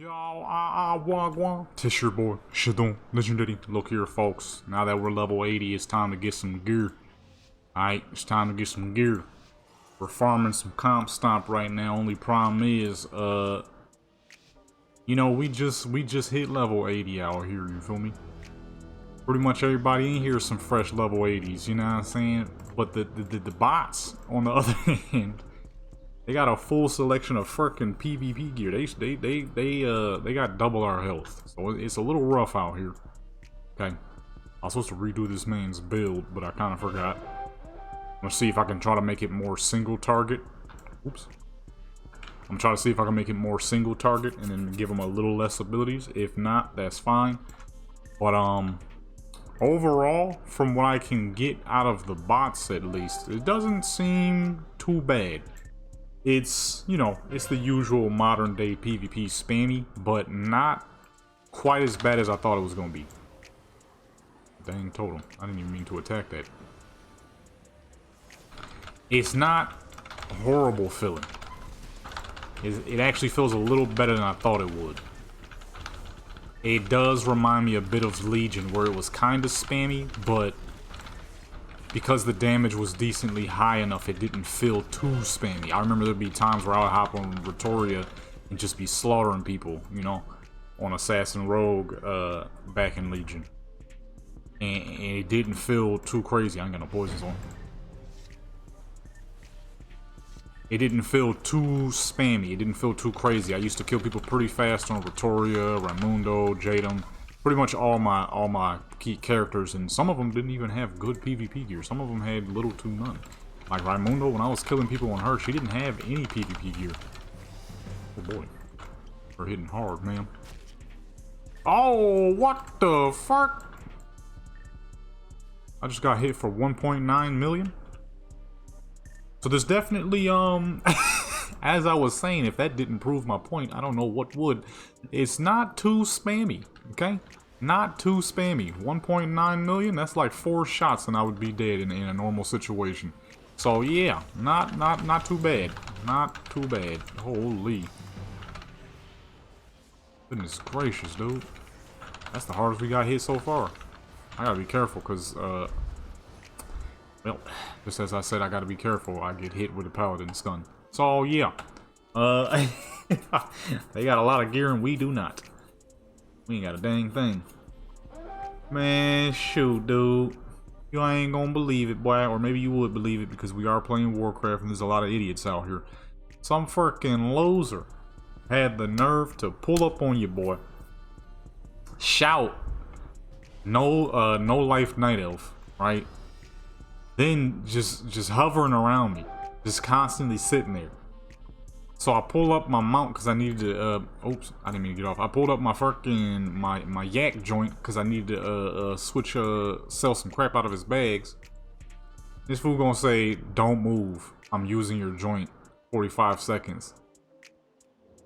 Wagwan. Tis your boy, Shadon, Legendary. Look here, folks. Now that we're level 80, it's time to get some gear. Alright, it's time to get some gear. We're farming some comp stomp right now. Only problem is, you know, we just hit level 80 out here, you feel me? Pretty much everybody in here is some fresh level 80s, you know what I'm saying? But the bots, on the other hand, they got a full selection of freaking PvP gear. They got double our health, so it's a little rough out here. Okay, I was supposed to redo this man's build, but I kind of forgot. I'm gonna see if I can try to make it more single target. Oops. I'm trying to see if I can make it more single target and then give them a little less abilities. If not, that's fine. But overall, from what I can get out of the bots at least, it doesn't seem too bad. It's, you know, it's the usual modern day PvP spammy, but not quite as bad as I thought it was gonna be. Dang totem. I didn't even mean to attack that. It's not horrible feeling. It actually feels a little better than I thought it would. It does remind me a bit of Legion, where it was kind of spammy, but because the damage was decently high enough, it didn't feel too spammy. I remember there'd be times where I would hop on Ratoria and just be slaughtering people, you know, on Assassin Rogue back in Legion. And it didn't feel too crazy. I ain't got no poisons on. It didn't feel too spammy. It didn't feel too crazy. I used to kill people pretty fast on Ratoria, Raimundo, Jadam. Pretty much all my key characters, and some of them didn't even have good PvP gear. Some of them had little to none. Like Raimundo, when I was killing people on her, she didn't have any PvP gear. Oh boy. We're hitting hard, man. Oh, what the fuck? I just got hit for 1.9 million. So there's definitely, as I was saying, if that didn't prove my point, I don't know what would. It's not too spammy, okay? Not too spammy. 1.9 million, that's like 4 shots and I would be dead in a normal situation. So yeah, not too bad. Not too bad. Holy. Goodness gracious, dude. That's the hardest we got hit so far. I gotta be careful, because, well, just as I said, I gotta be careful. I get hit with a paladin stun. So yeah, they got a lot of gear and we do not. We ain't got a dang thing. Man, shoot, dude. You ain't gonna believe it, boy. Or maybe you would believe it because we are playing Warcraft and there's a lot of idiots out here. Some freaking loser had the nerve to pull up on you, boy. Shout, no life night elf, right? Then just hovering around me, just constantly sitting there. So I pull up my mount because I needed to, oops, I didn't mean to get off. I pulled up my fucking, my yak joint because I needed to, switch, sell some crap out of his bags. This fool gonna say, don't move, I'm using your joint, 45 seconds.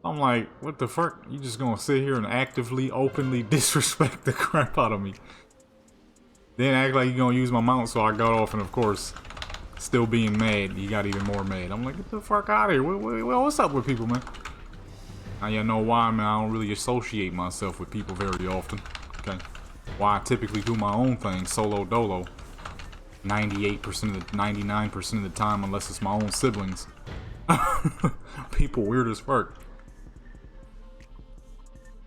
I'm like, what the fuck? You just gonna sit here and actively, openly disrespect the crap out of me. Then act like you're gonna use my mount, so I got off, and of course, still being mad, he got even more mad. I'm like, get the fuck out of here. What's up with people, man? Now you know why, man. I don't really associate myself with people very often. Okay. Why I typically do my own thing, solo dolo. 98% of the 99% of the time, unless it's my own siblings. People weird as fuck.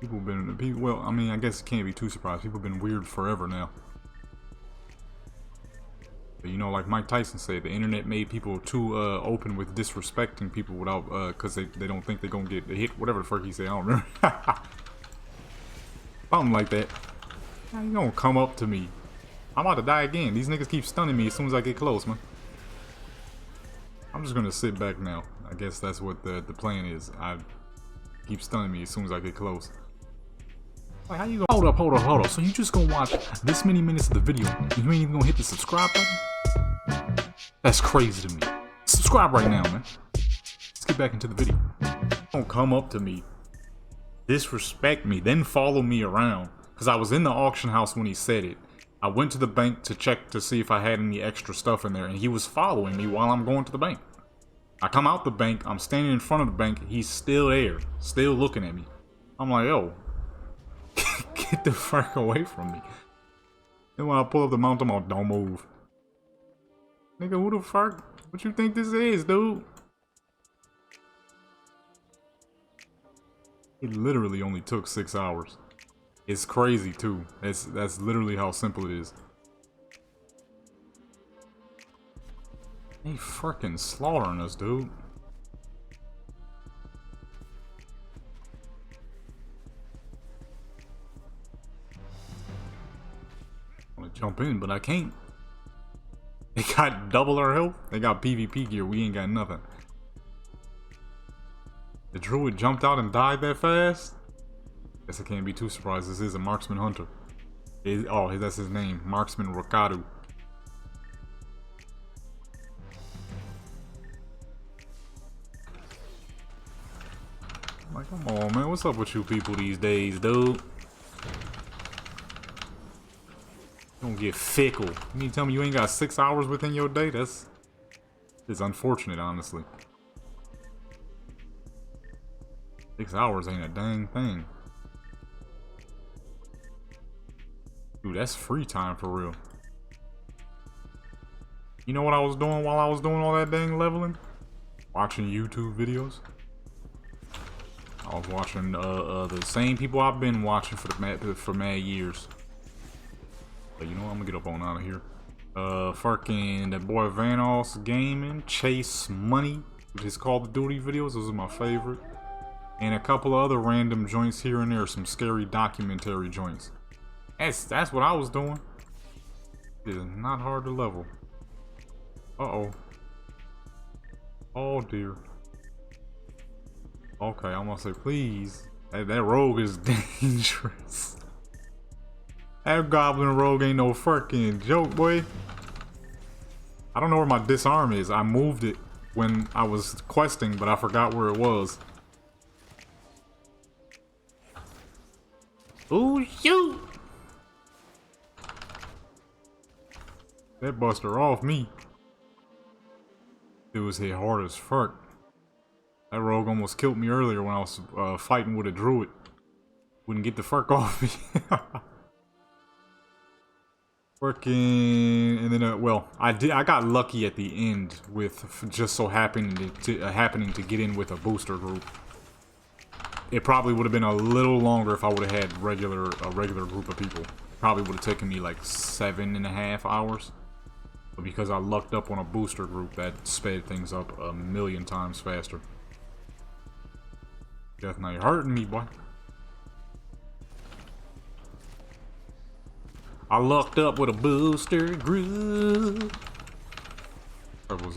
Well, I mean, I guess it can't be too surprised. People have been weird forever now. But you know, like Mike Tyson said, the internet made people too open with disrespecting people without, because they don't think they're gonna get hit. Whatever the fuck he said, I don't remember. Something like that. How you gonna come up to me? I'm about to die again. These niggas keep stunning me as soon as I get close, man. I'm just gonna sit back now. I guess that's what the plan is. I keep stunning me as soon as I get close. Like, how you gonna hold up. So you just gonna watch this many minutes of the video and you ain't even gonna hit the subscribe button? That's crazy to me. Subscribe right now, man. Let's get back into the video. Don't come up to me, disrespect me, then follow me around. Cause I was in the auction house when he said it. I went to the bank to check to see if I had any extra stuff in there, and he was following me while I'm going to the bank. I come out the bank, I'm standing in front of the bank, he's still there, still looking at me. I'm like, yo, get the fuck away from me. Then when I pull up the mountain, I'm like, don't move. Nigga, who the fuck? What you think this is, dude? It literally only took 6 hours. It's crazy too. That's literally how simple it is. They fucking slaughtering us, dude. I wanna jump in, but I can't. They got double our health. They got PvP gear. We ain't got nothing. The druid jumped out and died that fast? Guess I can't be too surprised. This is a marksman hunter. Oh, that's his name. Marksman Rakadu. Like, come on, man. What's up with you people these days, dude? Don't get fickle. You mean to tell me you ain't got 6 hours within your day? It's unfortunate, honestly. 6 hours ain't a dang thing. Dude, that's free time for real. You know what I was doing while I was doing all that dang leveling? Watching YouTube videos. I was watching the same people I've been watching for mad years. But you know what? I'm gonna get up on out of here. Fucking that boy Vanos Gaming, Chase Money, with his Call of Duty videos. Those are my favorite. And a couple of other random joints here and there, some scary documentary joints. That's what I was doing. It is not hard to level. Uh-oh. Oh dear. Okay, I'm gonna say please. That rogue is dangerous. That goblin rogue ain't no fucking joke, boy. I don't know where my disarm is. I moved it when I was questing, but I forgot where it was. Ooh, shoot! That buster off me. It was hit hard as fuck. That rogue almost killed me earlier when I was fighting with a druid. Wouldn't get the fuck off me. Working, and then well, I got lucky at the end with just so happening to get in with a booster group. It probably would have been a little longer if I would have had a regular group of people. Probably would have taken me like 7.5 hours. But because I lucked up on a booster group, that sped things up a million times faster. Death Knight hurting me, boy. I lucked up with a booster group. That was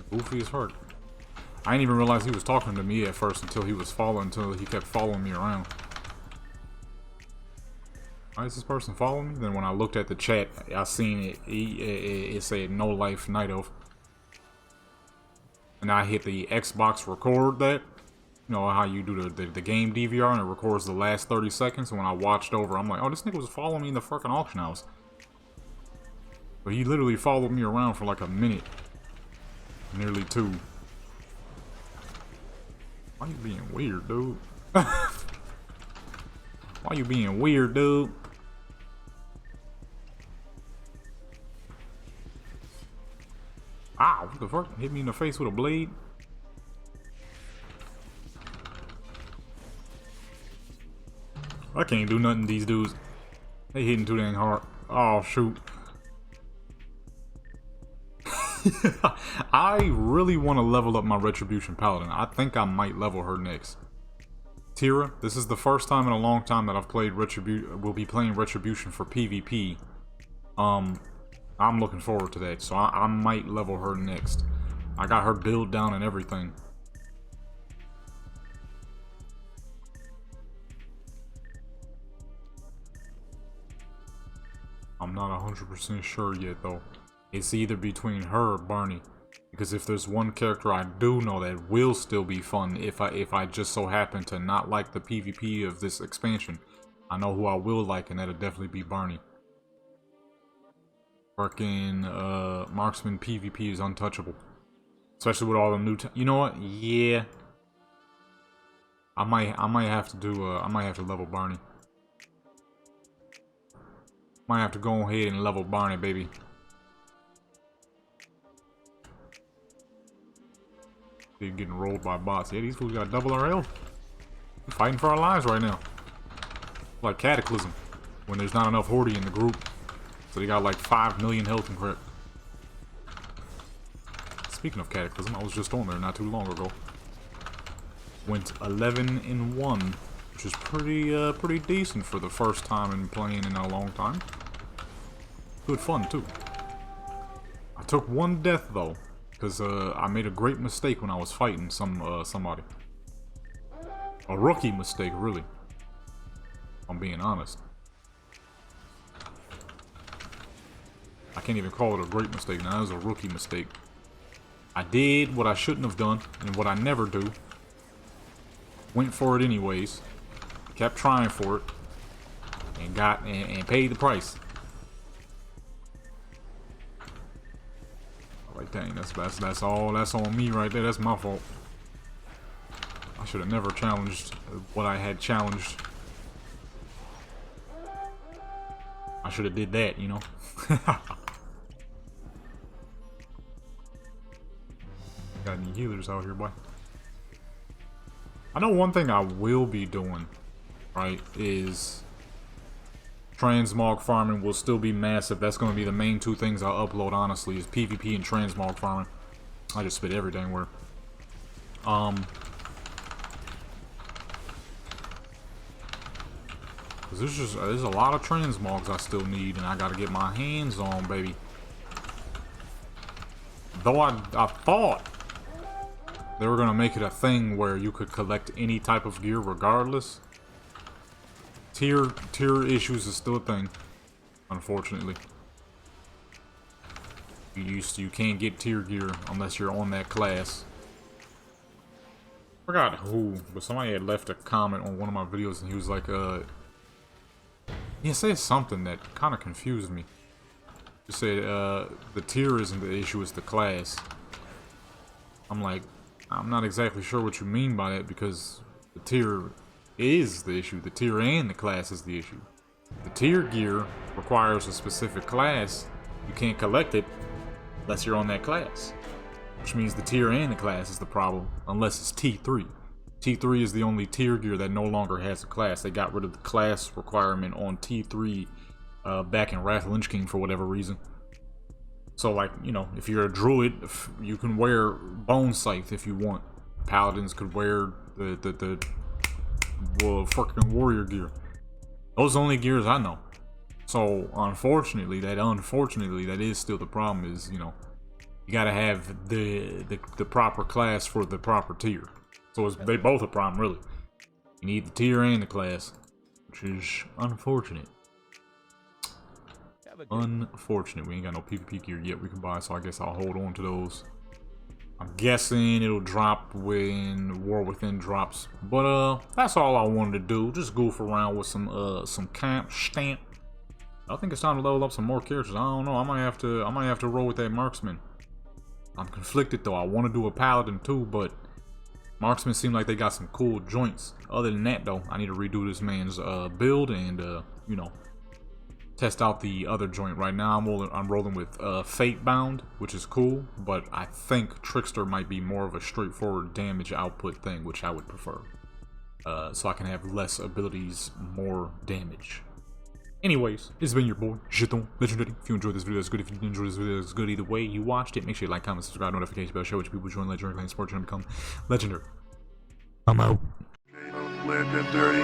goofy as heart. I didn't even realize he was talking to me at first until he kept following me around. Why is this person following me? Then when I looked at the chat, I seen it said no life night elf. And I hit the Xbox record that. You know how you do the game DVR and it records the last 30 seconds. And when I watched over, I'm like, oh, this nigga was following me in the fucking auction house. But he literally followed me around for like a minute. Nearly 2. Why you being weird, dude? Why you being weird, dude? Ow, what the fuck? Hit me in the face with a blade? I can't do nothing to these dudes. They hitting too dang hard. Oh, shoot. I really want to level up my Retribution Paladin. I think I might level her next. Tira, this is the first time in a long time that I've played will be playing Retribution for PvP. I'm looking forward to that, so I might level her next. I got her build down and everything. I'm not 100% sure yet, though. It's either between her or Barney. Because if there's one character I do know that will still be fun, if I just so happen to not like the PvP of this expansion, I know who I will like, and that'll definitely be Barney. Fucking Marksman PvP is untouchable. Especially with all the new... You know what? Yeah. I might have to do I might have to level Barney. Might have to go ahead and level Barney, baby. They're getting rolled by bots. Yeah, these fools got double our health. We're fighting for our lives right now. Like Cataclysm, when there's not enough Horde in the group. So they got like 5 million health and crap. Speaking of Cataclysm, I was just on there not too long ago. Went 11-1, which is pretty decent for the first time in playing in a long time. Good fun too. I took one death though, because I made a great mistake when I was fighting somebody. A rookie mistake, really. If I'm being honest. I can't even call it a great mistake. Now, that was a rookie mistake. I did what I shouldn't have done, and what I never do. Went for it anyways. Kept trying for it. And got and paid the price. Like, dang, that's on me right there. That's my fault. I should have never challenged what I had challenged. I should have did that, you know. Got any healers out here, boy? I know one thing I will be doing, right, is transmog farming will still be massive. That's going to be the main two things I'll upload, honestly, is PvP and transmog farming. I just spit every dang word. There's a lot of transmogs I still need, and I got to get my hands on, baby. Though I thought they were going to make it a thing where you could collect any type of gear regardless. Tier issues is still a thing, unfortunately. You can't get tier gear unless you're on that class. Forgot who, but somebody had left a comment on one of my videos and he was like, he said something that kind of confused me. He said, the tier isn't the issue, it's the class. I'm like, I'm not exactly sure what you mean by that, because the tier is the issue. The tier and the class is the issue. The tier gear requires a specific class. You can't collect it unless you're on that class. Which means the tier and the class is the problem, unless it's T3. T3 is the only tier gear that no longer has a class. They got rid of the class requirement on T3 back in Wrath of Lich King for whatever reason. So, like, you know, if you're a druid, you can wear Bone Scythe if you want. Paladins could wear the freaking warrior gear. Those are the only gears I know. So, unfortunately, that is still the problem. Is, you know, you gotta have the proper class for the proper tier. So they both a problem, really. You need the tier and the class, which is unfortunate. Unfortunate. We ain't got no PvP gear yet we can buy, so I guess I'll hold on to those. I'm guessing it'll drop when War Within drops. But that's all I wanted to do. Just goof around with some camp stamp. I think it's time to level up some more characters. I don't know. I might have to roll with that marksman. I'm conflicted though. I want to do a paladin too, but marksmen seem like they got some cool joints. Other than that though, I need to redo this man's build and you know, test out the other joint. Right now I'm rolling with Fatebound, which is cool, but I think Trickster might be more of a straightforward damage output thing, which I would prefer. So I can have less abilities, more damage. Anyways, it's been your boy, Jeton Legendary. If you enjoyed this video, that's good. If you didn't enjoy this video, that's good. Either way you watched it, make sure you like, comment, subscribe, notification bell, share with your people, join Legendary Clan Sports, and become Legendary. I'm out. Legendary.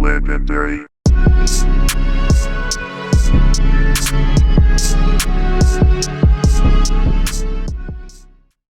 Legendary.